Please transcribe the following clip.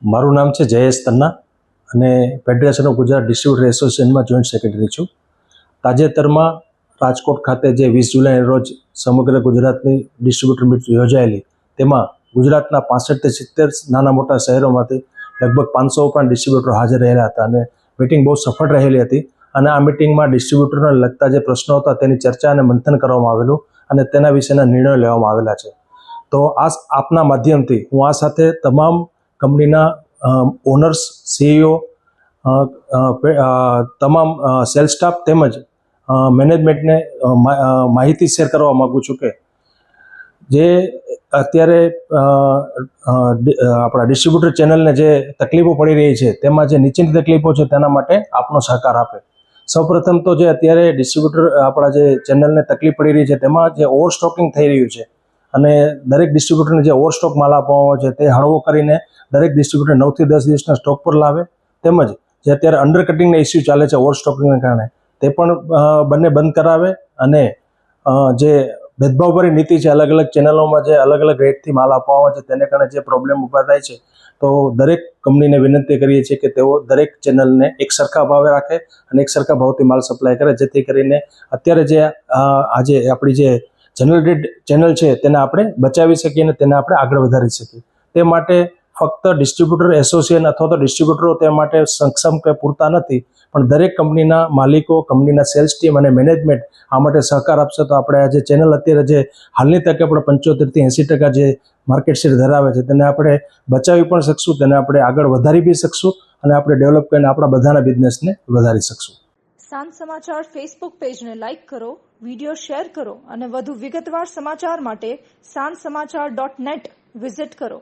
મારું નામ છે જયેશ તન્ના અને ફેડરેશન ઓફ ગુજરાત ડિસ્ટ્રીબ્યુટર એસોસિએશનમાં જોઈન્ટ સેક્રેટરી છું. તાજેતરમાં રાજકોટ ખાતે જે 20 જુલાઈના રોજ સમગ્ર ગુજરાતની ડિસ્ટ્રીબ્યુટર મીટ યોજાયેલી, તેમાં ગુજરાતના 65 થી 70 નાના મોટા શહેરોમાંથી લગભગ 500 ઉપરાંત ડિસ્ટ્રીબ્યુટરો હાજર રહેલા હતા અને મિટિંગ બહુ સફળ રહેલી હતી. અને આ મિટિંગમાં ડિસ્ટ્રીબ્યુટરને લગતા જે પ્રશ્નો હતા તેની ચર્ચા અને મંથન કરવામાં આવેલું અને તેના વિશેના નિર્ણયો લેવામાં આવેલા છે. તો આપના માધ્યમથી હું આ સાથે તમામ કંપનીના ઓનર્સ, સીઈઓ, તમામ સેલ્સ સ્ટાફ તેમજ મેનેજમેન્ટને માહિતી શેર કરવા માગું છું કે જે અત્યારે આપણા ડિસ્ટ્રીબ્યુટર ચેનલને જે તકલીફો પડી રહી છે તેમાં જે નીચેની તકલીફો છે તેના માટે આપનો સહકાર આપે. સૌપ્રથમ તો જે અત્યારે ડિસ્ટ્રીબ્યુટર આપણા જે ચેનલને તકલીફ પડી રહી છે તેમાં જે ઓવરસ્ટોકિંગ થઈ રહ્યું છે અને દરેક ડિસ્ટ્રીબ્યુટરને જે ઓવરસ્ટોક માલ આપવામાં આવે છે તે હળવો કરીને દરેક ડિસ્ટ્રીબ્યુટર 9 થી 10 દિવસના સ્ટોક પર લાવે. તેમજ જે અત્યારે અંડરકટિંગના ઇસ્યુ ચાલે છે ઓવરસ્ટોકિંગને કારણે તે પણ બંને બંધ કરાવે અને જે ભેદભાવભરી નીતિ છે, અલગ અલગ ચેનલોમાં જે અલગ અલગ રેટથી માલ આપવામાં આવે છે તેને કારણે જે પ્રોબ્લેમ ઊભા થાય છે, તો દરેક કંપનીને વિનંતી કરીએ છીએ કે તેઓ દરેક ચેનલને એક સરખા ભાવે રાખે અને એક સરખા ભાવથી માલ સપ્લાય કરે, જેથી કરીને અત્યારે જે આજે આપણી જે જનરેટેડ ચેનલ છે તેને આપણે બચાવી શકીએ અને તેને આપણે આગળ વધારી શકીએ. તે માટે ફક્ત ડિસ્ટ્રીબ્યુટર એસોસિએશન અથવા તો ડિસ્ટ્રીબ્યુટરો તે માટે સક્ષમ કે પૂરતા નથી, પણ દરેક કંપનીના માલિકો, કંપનીના સેલ્સ ટીમ અને મેનેજમેન્ટ આ માટે સહકાર આપશે તો આપણે આ જે ચેનલ અત્યારે જે હાલની તકે આપણે 75 થી 80% જે માર્કેટ શેર ધરાવે છે તેને આપણે બચાવી પણ શકશું, તેને આપણે આગળ વધારી બી શકશું અને આપણે ડેવલપ કરીને આપણા બધાના બિઝનેસને વધારી શકશું. સાંજ સમાચાર ફેસબુક પેજને લાઇક કરો, વિડીયો શેર કરો અને વધુ વિગતવાર સમાચાર માટે sanssamachar.net વિઝિટ કરો.